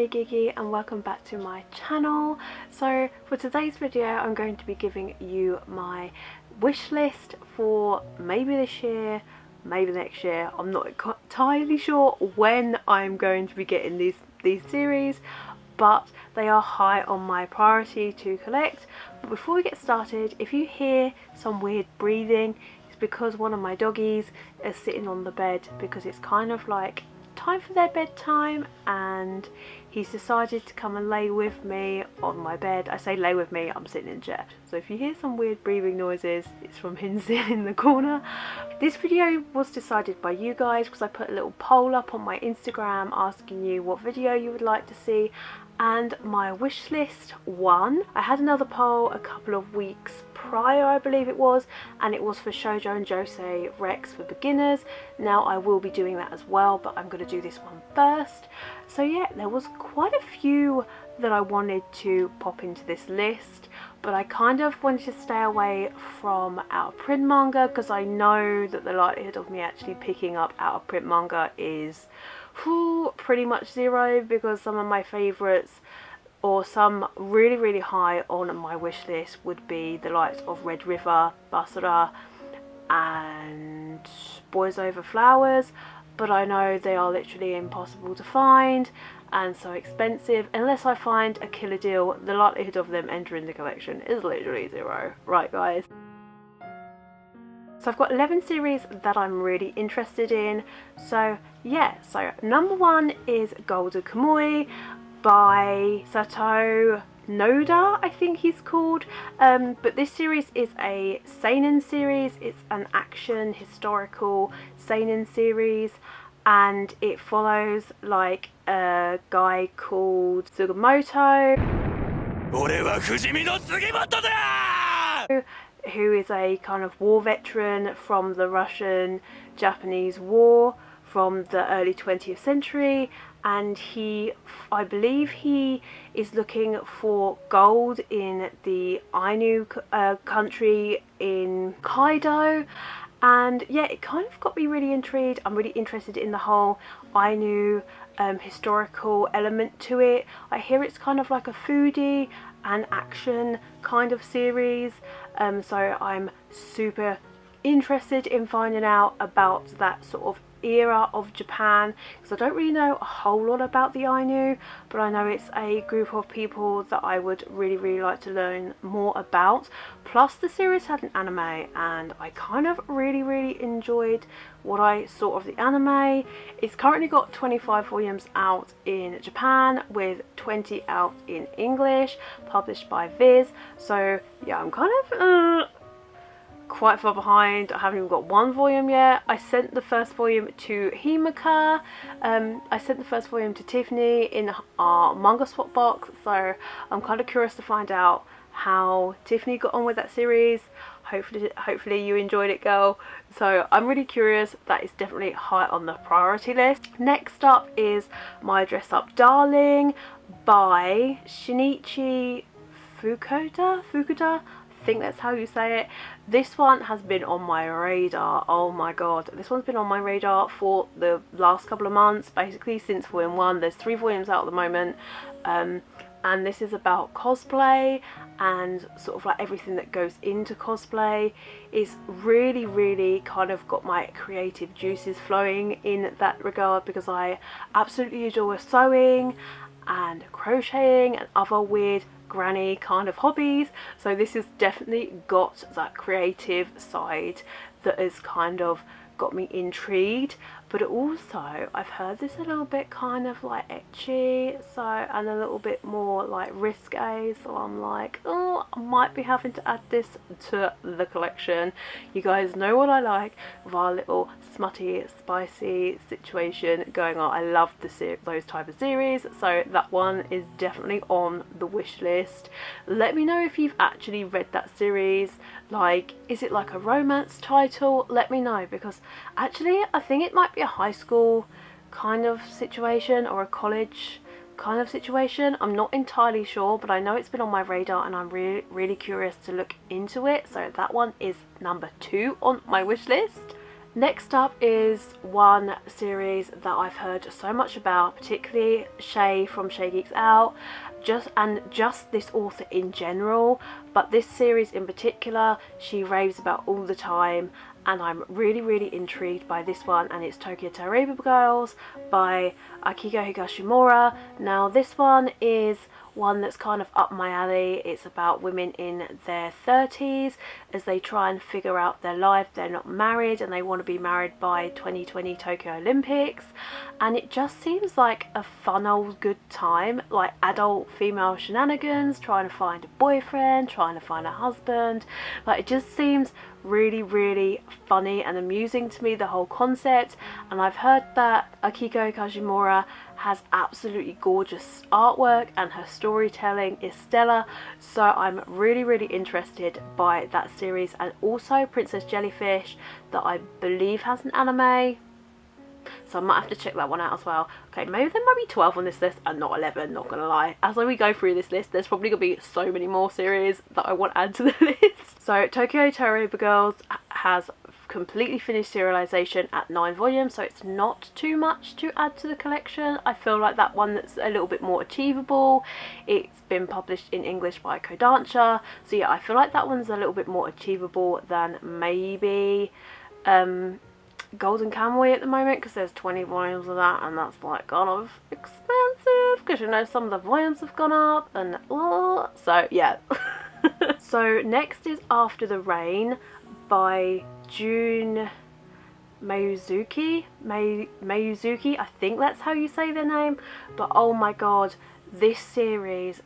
really Geeky and welcome back to my channel. So for today's video I'm going to be giving you my wish list for maybe this year, maybe next year. I'm not entirely sure when I'm going to be getting these series, but they are high on my priority to collect. But before we get started, if you hear some weird breathing, it's because one of my doggies is sitting on the bed because it's kind of like time for their bedtime and he's decided to come and lay with me on my bed. I say lay with me, I'm sitting in a chair. So if you hear some weird breathing noises, it's from him sitting in the corner. This video was decided by you guys because I put a little poll up on my Instagram asking you what video you would like to see, and my wish list won. I had another poll a couple of weeks prior, I believe it was, and it was for Shoujo and Josei Rex for beginners. Now I will be doing that as well, but I'm going to do this one first. So yeah, there was quite a few that I wanted to pop into this list, but I kind of wanted to stay away from out of print manga because I know that the likelihood of me actually picking up out of print manga is pretty much zero, because some of my favourites or some really high on my wish list would be the likes of Red River, Basara and Boys Over Flowers, but I know they are literally impossible to find and so expensive. Unless I find a killer deal, the likelihood of them entering the collection is literally zero. Right guys? So I've got 11 series that I'm really interested in. So yeah, so number one is Golden Kamuy by Sato Noda, I think he's called. But this series is a seinen series. It's an action historical seinen series, and it follows like a guy called Tsugamoto, who is a kind of war veteran from the Russian-Japanese War from the early 20th century, and I believe he is looking for gold in the Ainu country in Kaido. And yeah, it kind of got me really intrigued. I'm really interested in the whole Ainu historical element to it. I hear it's kind of like a foodie and action kind of series, so I'm super interested in finding out about that sort of era of Japan, because I don't really know a whole lot about the Ainu, but I know it's a group of people that I would really like to learn more about. Plus the series had an anime and I kind of really enjoyed what I saw of the anime. It's currently got 25 volumes out in Japan with 20 out in English, published by Viz. So yeah, I'm kind of quite far behind. I haven't even got one volume yet. I sent the first volume to Himika. I sent the first volume to Tiffany in our manga swap box, so I'm kind of curious to find out how Tiffany got on with that series. Hopefully you enjoyed it, girl. So I'm really curious. That is definitely high on the priority list. Next up is My Dress Up Darling by Shinichi Fukuda. I think that's how you say it. This one has been on my radar. Oh my god, this one's been on my radar for the last couple of months, basically since volume 1. There's 3 volumes out at the moment, and this is about cosplay and sort of like everything that goes into cosplay. Is really kind of got my creative juices flowing in that regard, because I absolutely adore sewing and crocheting and other weird granny kind of hobbies. So this has definitely got that creative side that has kind of got me intrigued, but also I've heard this a little bit kind of like ecchi, so, and a little bit more like risque, so I'm like, oh, I might be having to add this to the collection. You guys know what I like with our little smutty spicy situation going on. I love those type of series, so that one is definitely on the wish list. Let me know if you've actually read that series. Like, is it like a romance title? Let me know, because actually I think it might be a high school kind of situation or a college kind of situation. I'm not entirely sure, but I know it's been on my radar and I'm really curious to look into it. So that one is number 2 on my wish list. Next up is one series that I've heard so much about, particularly Shay from Shay Geeks Out, just this author in general, but this series in particular she raves about all the time, and I'm really intrigued by this one, and it's Tokyo Tarareba Girls by Akiko Higashimura. Now this one is one that's kind of up my alley. It's about women in their 30s as they try and figure out their life. They're not married and they want to be married by 2020 Tokyo Olympics, and it just seems like a fun old good time, like adult female shenanigans, trying to find a boyfriend, trying to find a husband. Like, it just seems really funny and amusing to me, the whole concept. And I've heard that Akiko Higashimura has absolutely gorgeous artwork and her storytelling is stellar, so I'm really interested by that series. And also Princess Jellyfish, that I believe has an anime, so I might have to check that one out as well. Okay, maybe there might be 12 on this list and not 11, not gonna lie. As we go through this list, there's probably gonna be so many more series that I want to add to the list. So Tokyo Tarareba Girls has completely finished serialization at 9 volumes, so it's not too much to add to the collection. I feel like that one that's a little bit more achievable. It's been published in English by Kodansha, so yeah, I feel like that one's a little bit more achievable than maybe Golden Kamuy at the moment, because there's 20 volumes of that, and that's like kind of expensive because, you know, some of the volumes have gone up and so yeah. So next is After the Rain by June Mayuzuki. I think that's how you say their name, but oh my god, this series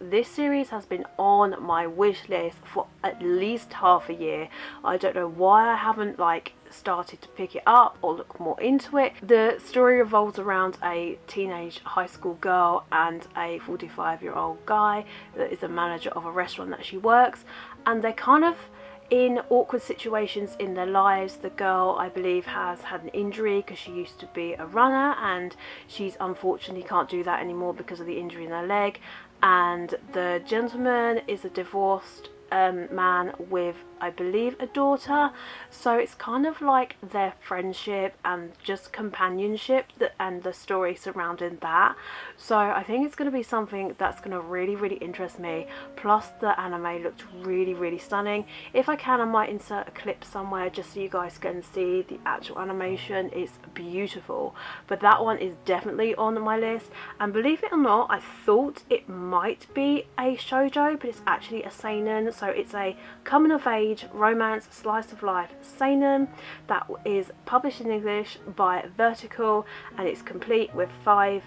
has been on my wish list for at least half a year. I don't know why I haven't like started to pick it up or look more into it. The story revolves around a teenage high school girl and a 45-year-old guy that is a manager of a restaurant that she works, and they're kind of in awkward situations in their lives. The girl, I believe, has had an injury because she used to be a runner, and she's unfortunately can't do that anymore because of the injury in her leg. And the gentleman is a divorced man with, I believe, a daughter, so it's kind of like their friendship and just companionship and the story surrounding that. So I think it's going to be something that's going to really interest me. Plus the anime looked really stunning. If I can, I might insert a clip somewhere just so you guys can see the actual animation. It's beautiful, but that one is definitely on my list. And believe it or not, I thought it might be a shoujo, but it's actually a seinen. So it's a coming of age romance slice of life seinen that is published in English by Vertical, and it's complete with 5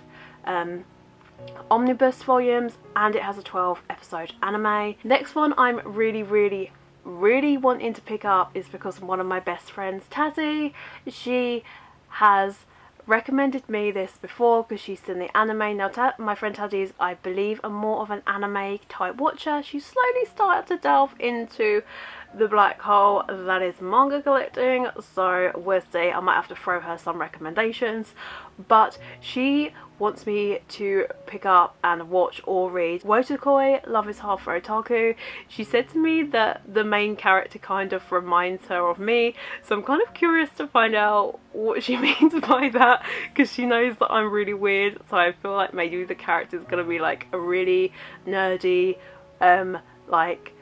omnibus volumes, and it has a 12 episode anime. Next one I'm really wanting to pick up is because of one of my best friends, Tazzy. She has recommended me this before because she's seen the anime. Now my friend Taddy is, I believe, a more of an anime type watcher. She slowly started to delve into the black hole that is manga collecting, so we'll see. I might have to throw her some recommendations, but she wants me to pick up and watch or read Wotakoi, Love is Half for Otaku. She said to me that the main character kind of reminds her of me, so I'm kind of curious to find out what she means by that, because she knows that I'm really weird, so I feel like maybe the character is going to be like a really nerdy like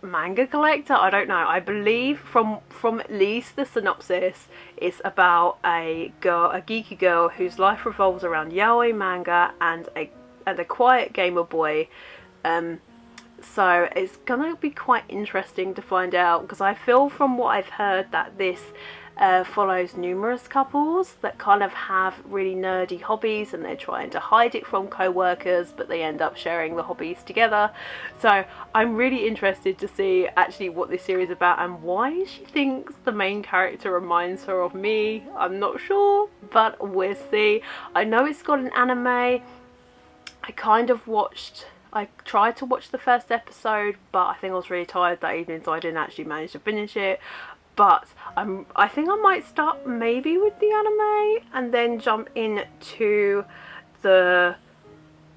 manga collector. I don't know. I believe from at least the synopsis, it's about a geeky girl whose life revolves around yaoi manga and a quiet gamer boy. So it's gonna be quite interesting to find out, because I feel from what I've heard that this follows numerous couples that kind of have really nerdy hobbies and they're trying to hide it from co-workers, but they end up sharing the hobbies together. So I'm really interested to see actually what this series is about and why she thinks the main character reminds her of me. I'm not sure, but we'll see. I know it's got an anime. I tried to watch the first episode, but I think I was really tired that evening, so I didn't actually manage to finish it. But I think I might start maybe with the anime and then jump into the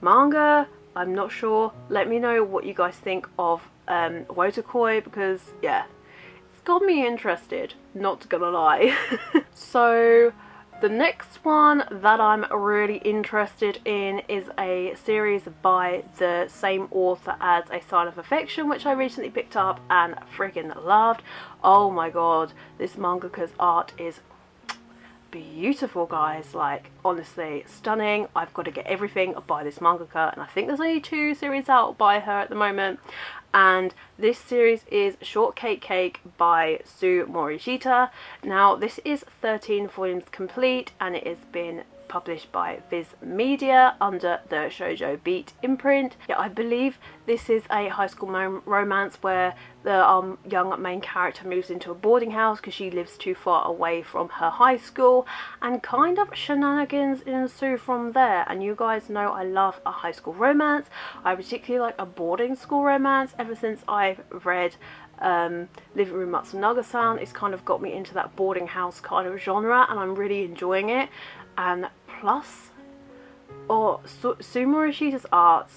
manga. I'm not sure. Let me know what you guys think of Wotakoi, because yeah, it's got me interested, not gonna lie. So the next one that I'm really interested in is a series by the same author as A Sign of Affection, which I recently picked up and friggin' loved. Oh my god, this mangaka's art is beautiful, guys. Like, honestly, stunning. I've got to get everything by this mangaka, and I think there's only 2 series out by her at the moment. And this series is Shortcake Cake by Sue Morishita. Now, this is 13 volumes complete, and it has been published by Viz Media under the Shoujo Beat imprint. Yeah, I believe this is a high school romance where the young main character moves into a boarding house because she lives too far away from her high school, and kind of shenanigans ensue from there. And you guys know I love a high school romance. I particularly like a boarding school romance. Ever since I've read Living Room Matsunaga-san, it's kind of got me into that boarding house kind of genre, and I'm really enjoying it. And plus, Sue Morishita's art,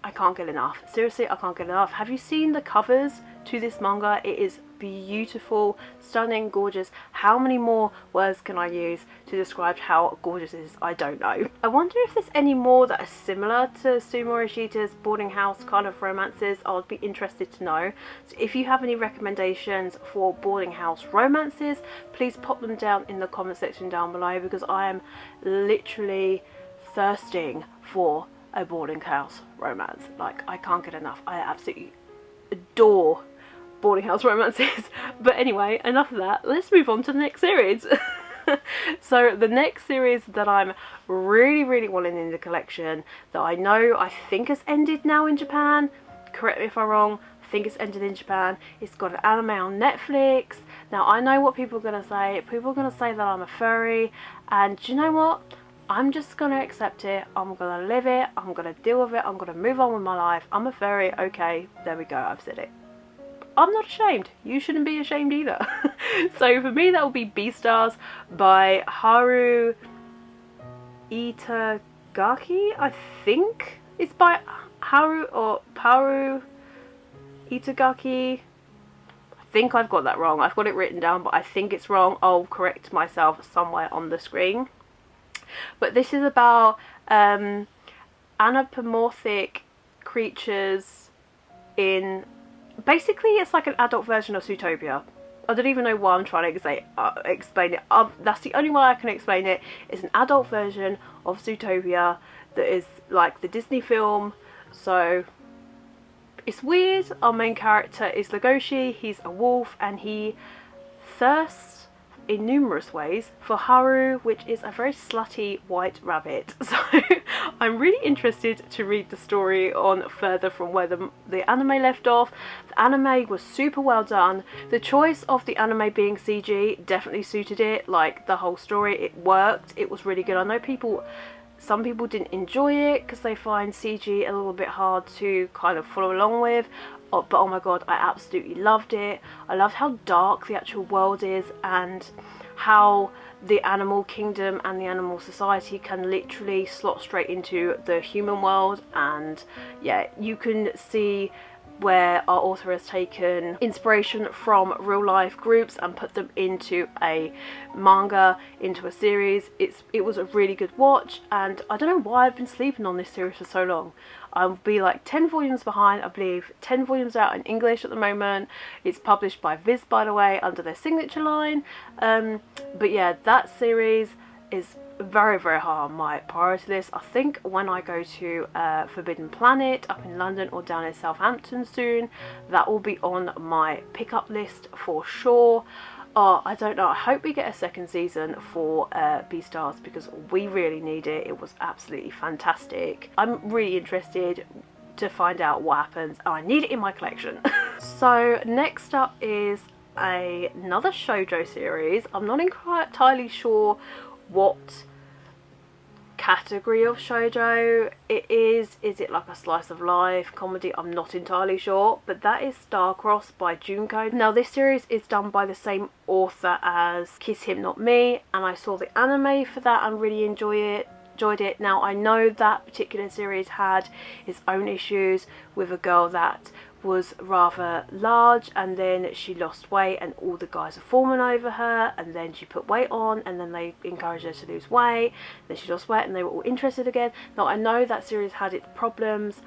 I can't get enough. Seriously, I can't get enough. Have you seen the covers to this manga? It is beautiful, stunning, gorgeous. How many more words can I use to describe how gorgeous it is? I don't know. I wonder if there's any more that are similar to Sue Morishita's boarding house kind of romances. I would be interested to know. So if you have any recommendations for boarding house romances, please pop them down in the comment section down below, because I am literally thirsting for a boarding house romance. Like, I can't get enough. I absolutely adore boarding house romances. But anyway, enough of that. Let's move on to the next series. So the next series that I'm really wanting in the collection, that I think has ended now in Japan, correct me if I'm wrong, I think it's ended in Japan. It's got an anime on Netflix. Now, I know what people are going to say. People are going to say that I'm a furry, and do you know what? I'm just going to accept it. I'm going to live it. I'm going to deal with it. I'm going to move on with my life. I'm a furry. Okay, there we go. I've said it. I'm not ashamed. You shouldn't be ashamed either. So for me, that will be Beastars by Haru Itagaki. I think it's by Haru or Paru Itagaki. I think I've got that wrong. I've got it written down, but I think it's wrong. I'll correct myself somewhere on the screen. But this is about anthropomorphic creatures in... Basically, it's like an adult version of Zootopia. I don't even know why I'm trying to explain it. That's the only way I can explain it. It's an adult version of Zootopia that is like the Disney film. So it's weird. Our main character is Legoshi. He's a wolf, and he thirsts in numerous ways for Haru, which is a very slutty white rabbit. So I'm really interested to read the story on further from where the anime left off. The anime was super well done. The choice of the anime being CG definitely suited it. Like, the whole story, it worked. It was really good. I know some people didn't enjoy it because they find CG a little bit hard to kind of follow along with. But oh my god, I absolutely loved it. I loved how dark the actual world is, and how the animal kingdom and the animal society can literally slot straight into the human world. And yeah, you can see where our author has taken inspiration from real life groups and put them into a manga, into a series. It was a really good watch, and I don't know why I've been sleeping on this series for so long. I'll be like 10 volumes behind, I believe 10 volumes out in English at the moment. It's published by Viz, by the way, under their signature line. But yeah, that series is very high on my priority list. I think when I go to Forbidden Planet up in London or down in Southampton soon, that will be on my pickup list for sure. I don't know, I hope we get a second season for Beastars, because we really need it. It was absolutely fantastic. I'm really interested to find out what happens. I need it in my collection. So next up is another shoujo series. I'm not entirely sure what category of shoujo it is. Is it like a slice of life comedy? I'm not entirely sure, but that is Starcross by Junko. Now, this series is done by the same author as Kiss Him Not Me, and I saw the anime for that and really enjoyed it. Now, I know that particular series had its own issues with a girl that was rather large, and then she lost weight and all the guys are fawning over her, and then she put weight on and then they encouraged her to lose weight, then she lost weight and they were all interested again. Now I know that series had its problems.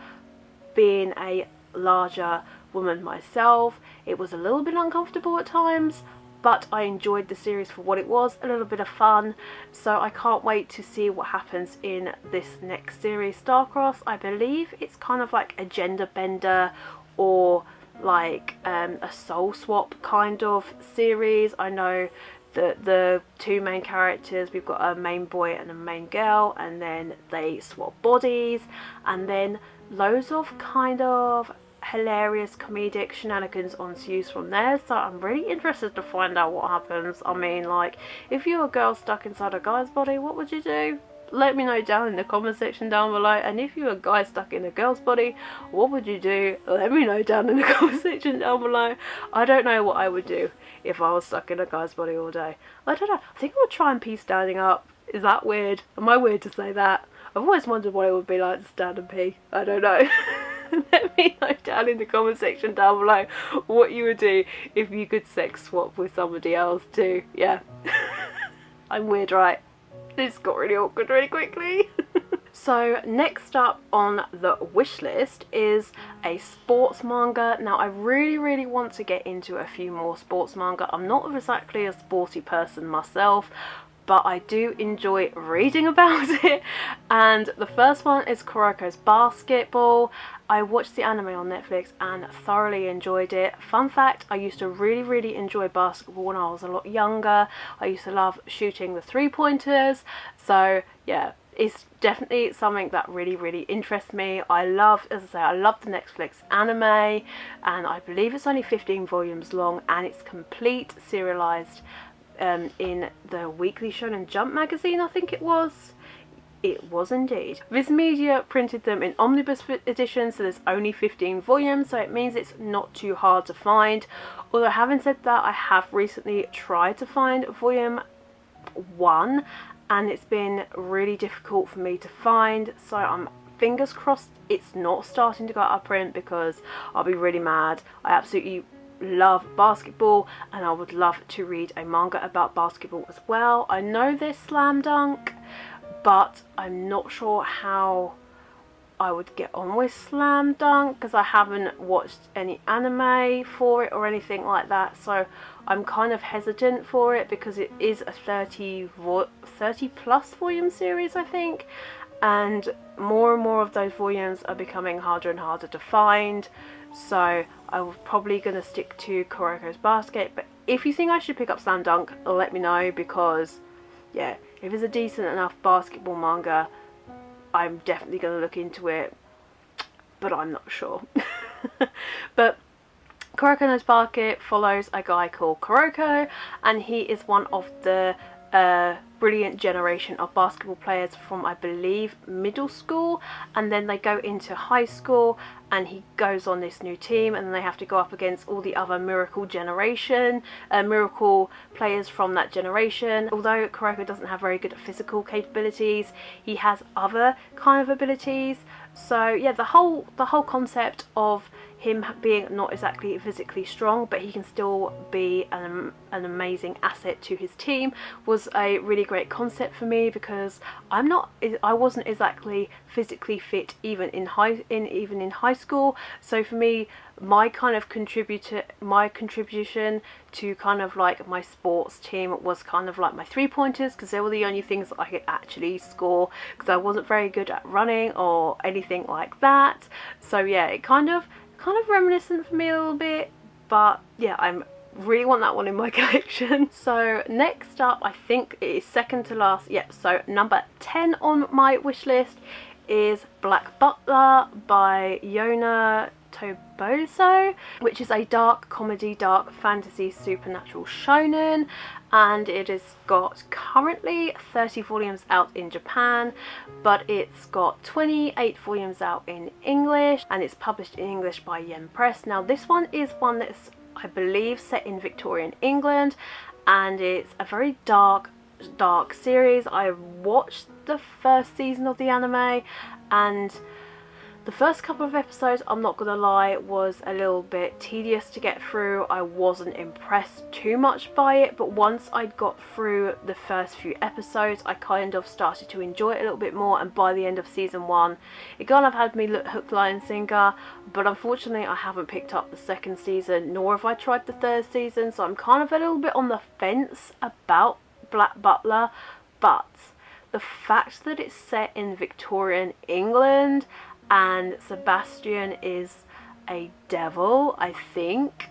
Being a larger woman myself, it was a little bit uncomfortable at times, but I enjoyed the series for what it was, a little bit of fun. So I can't wait to see what happens in this next series, Starcross. I believe it's kind of like a gender bender or like a soul swap kind of series. I know that the two main characters, we've got a main boy and a main girl, and then they swap bodies, and then loads of kind of hilarious comedic shenanigans ensues from there. So I'm really interested to find out what happens. I mean, like, if you're a girl stuck inside a guy's body, what would you do? Let me know down in the comment section down below. And if you're a guy stuck in a girl's body, what would you do? Let me know down in the comment section down below. I don't know what I would do if I was stuck in a guy's body all day. I don't know. I think I would try and pee standing up. Is that weird? Am I weird to say that? I've always wondered what it would be like to stand and pee. I don't know. Let me know down in the comment section down below what you would do if you could sex swap with somebody else too. Yeah. I'm weird, right? This got really awkward really quickly. So next up on the wish list is a sports manga. Now I really want to get into a few more sports manga. I'm not exactly a sporty person myself, but I do enjoy reading about it. And the first one is Kuroko's Basketball. I watched the anime on Netflix and thoroughly enjoyed it. Fun fact, I used to really enjoy basketball when I was a lot younger. I used to love shooting the 3-pointers. So yeah, it's definitely something that really interests me. I love, as I say, I love the Netflix anime, and I believe it's only 15 volumes long, and it's complete serialized in the Weekly Shonen Jump magazine, I think it was. It was indeed. Viz Media printed them in omnibus edition, so there's only 15 volumes, so it means it's not too hard to find. Although having said that, I have recently tried to find volume 1 and it's been really difficult for me to find, so I'm fingers crossed it's not starting to go out of print, because I'll be really mad. I absolutely love basketball and I would love to read a manga about basketball as well. I know there's Slam Dunk, but I'm not sure how I would get on with Slam Dunk because I haven't watched any anime for it or anything like that, so I'm kind of hesitant for it because it is a 30 plus volume series, I think, and more of those volumes are becoming harder and harder to find. So I'm probably going to stick to Kuroko's Basket, but if you think I should pick up Slam Dunk, let me know, because yeah, if it's a decent enough basketball manga, I'm definitely going to look into it, but I'm not sure. But Kuroko's Basket follows a guy called Kuroko, and he is one of the brilliant generation of basketball players from, I believe, middle school, and then they go into high school and he goes on this new team, and then they have to go up against all the other miracle players from that generation. Although Kuroko doesn't have very good physical capabilities, he has other kind of abilities. So yeah, the whole concept of him being not exactly physically strong, but he can still be an amazing asset to his team, was a really great concept for me, because I wasn't exactly physically fit even in high school. So for me, my contribution to kind of like my sports team was kind of like my 3-pointers, because they were the only things that I could actually score, because I wasn't very good at running or anything like that. So yeah, it kind of reminiscent for me a little bit, but yeah, I really want that one in my collection. So next up, I think it is second to last, yep, so number 10 on my wish list is Black Butler by Yona Toboso, which is a dark comedy, dark fantasy, supernatural shonen, and it has got currently 30 volumes out in Japan, but it's got 28 volumes out in English, and it's published in English by Yen Press. Now this one is one that's, I believe, set in Victorian England, and it's a very dark series. I watched the first season of the anime, and The first couple of episodes, I'm not gonna lie, was a little bit tedious to get through. I wasn't impressed too much by it, but once I got through the first few episodes, I kind of started to enjoy it a little bit more, and by the end of season 1, it kind of had me hook, line and sinker. But unfortunately, I haven't picked up the second season, nor have I tried the third season, so I'm kind of a little bit on the fence about Black Butler. But the fact that it's set in Victorian England and Sebastian is a devil, I think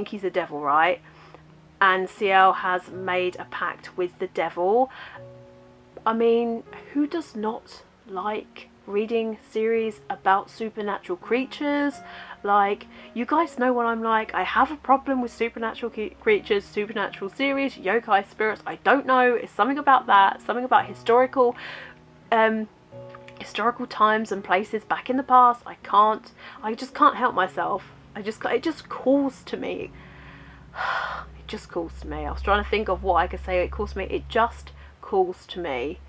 he's a devil, right? And CL has made a pact with the devil. I mean, who does not like reading series about supernatural creatures? Like, you guys know what I'm like. I have a problem with supernatural creatures, supernatural series, yokai spirits. I don't know, it's something about that, something about historical times and places back in the past. I just can't help myself. It just calls to me. It just calls to me. I was trying to think of what I could say. It calls to me. It just calls to me.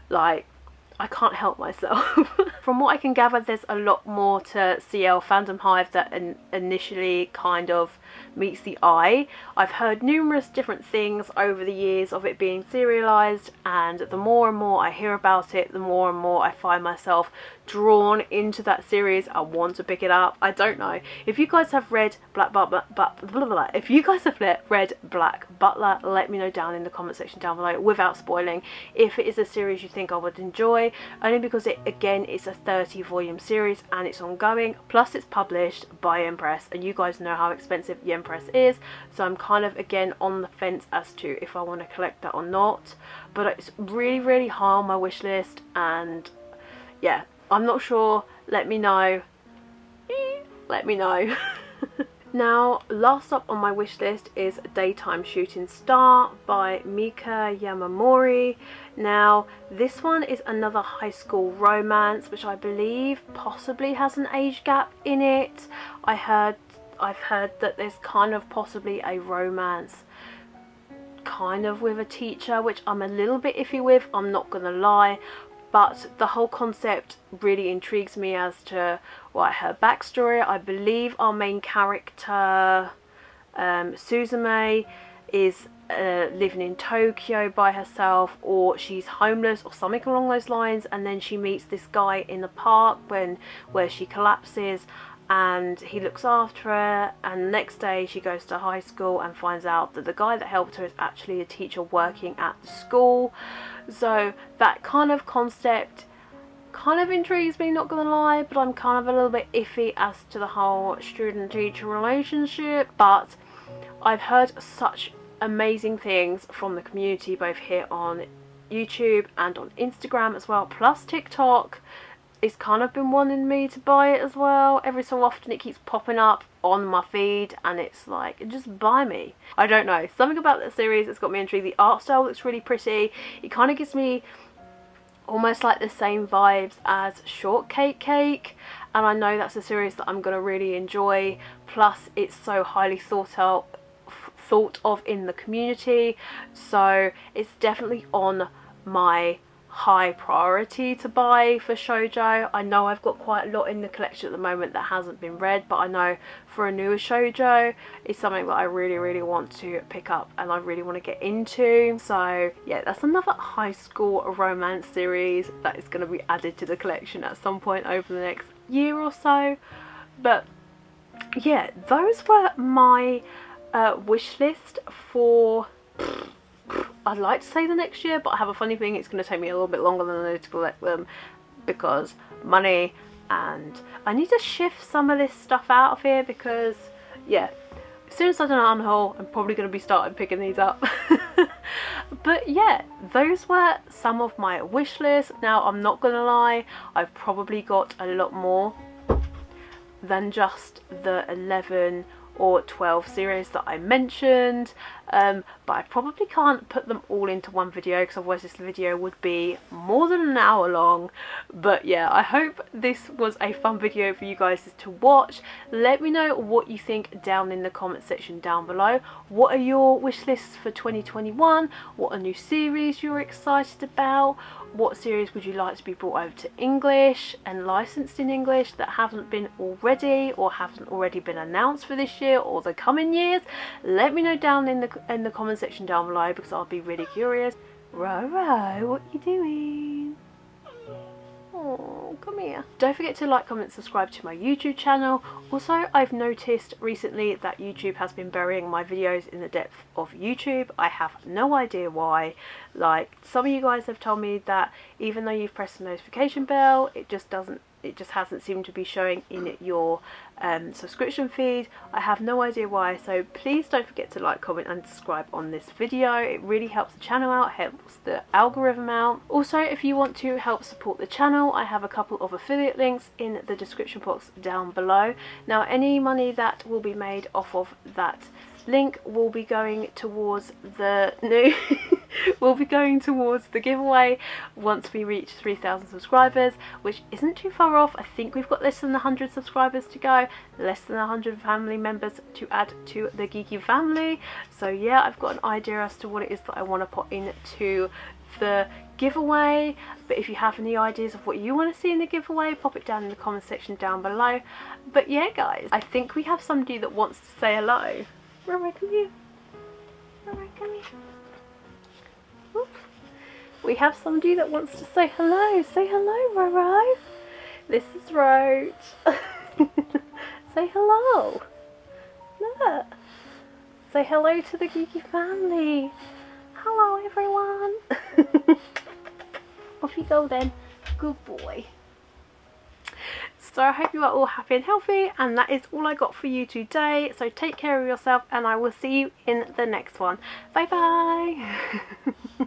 Like, I can't help myself. From what I can gather, there's a lot more to CL Fandom Hive that initially kind of meets the eye. I've heard numerous different things over the years of it being serialized, and the more and more I hear about it, the more and more I find myself drawn into that series. I want to pick it up. I don't know if you guys have read Black Butler, if you guys have read Black Butler, let me know down in the comment section down below without spoiling if it is a series you think I would enjoy, only because it, again, it's a 30-volume series and it's ongoing, plus it's published by Empress, and you guys know how expensive Empress is, so I'm kind of again on the fence as to if I want to collect that or not. But it's really high on my wish list, and yeah, I'm not sure. Let me know. Let me know. Now, last up on my wish list is Daytime Shooting Star by Mika Yamamori. Now, this one is another high school romance, which I believe possibly has an age gap in it. I've heard that there's kind of possibly a romance kind of with a teacher, which I'm a little bit iffy with, I'm not gonna lie. But the whole concept really intrigues me as to what her backstory. I believe our main character, Suzume, is living in Tokyo by herself, or she's homeless or something along those lines, and then she meets this guy in the park where she collapses, and he looks after her, and the next day she goes to high school and finds out that the guy that helped her is actually a teacher working at the school. So that kind of concept kind of intrigues me, not gonna lie, but I'm kind of a little bit iffy as to the whole student-teacher relationship. But I've heard such amazing things from the community, both here on YouTube and on Instagram as well, plus TikTok. It's kind of been wanting me to buy it as well. Every so often it keeps popping up on my feed and it's like, just buy me. I don't know, something about that series has got me intrigued. The art style looks really pretty. It kind of gives me almost like the same vibes as Shortcake Cake, and I know that's a series that I'm going to really enjoy. Plus it's so highly thought of in the community, so it's definitely on my high priority to buy for shoujo. I know I've got quite a lot in the collection at the moment that hasn't been read, but I know for a newer shoujo it's something that I really want to pick up and I really want to get into. So yeah, that's another high school romance series that is going to be added to the collection at some point over the next year or so. But yeah, those were my wish list for, I'd like to say the next year, but I have a funny thing, it's going to take me a little bit longer than I need to collect them because money, and I need to shift some of this stuff out of here because yeah, as soon as I've done an unhaul, I'm probably going to be starting picking these up. But yeah, those were some of my wish lists. Now I'm not going to lie, I've probably got a lot more than just the 11 or 12 series that I mentioned, but I probably can't put them all into one video because otherwise this video would be more than an hour long. But yeah, I hope this was a fun video for you guys to watch. Let me know what you think down in the comment section down below. What are your wish lists for 2021? What are new series you're excited about? What series would you like to be brought over to English and licensed in English that haven't been already or haven't already been announced for this year or the coming years? Let me know down in the comment section down below because I'll be really curious. Roro, what you doing? Oh, come here. Don't forget to like, comment, subscribe to my YouTube channel. Also, I've noticed recently that YouTube has been burying my videos in the depth of YouTube. I have no idea why. Like, some of you guys have told me that even though you've pressed the notification bell, it just hasn't seemed to be showing in your subscription feed. I have no idea why, so please don't forget to like, comment and subscribe on this video. It really helps the channel out, helps the algorithm out. Also, if you want to help support the channel, I have a couple of affiliate links in the description box down below. Now, any money that will be made off of that link will be going towards the new will be going towards the giveaway once we reach 3,000 subscribers, which isn't too far off. I think we've got less than 100 subscribers to go, less than 100 family members to add to the Geeky family. So yeah, I've got an idea as to what it is that I want to put into the giveaway. But if you have any ideas of what you want to see in the giveaway, pop it down in the comment section down below. But yeah guys, I think we have somebody that wants to say hello. Roro, come here. Roro, come here. Oops. We have somebody that wants to say hello. Say hello, Roro. This is Roach. Say hello. Look. Say hello to the Geeky family. Hello, everyone. Off you go then. Good boy. So I hope you are all happy and healthy, and that is all I got for you today. So take care of yourself, and I will see you in the next one. Bye bye.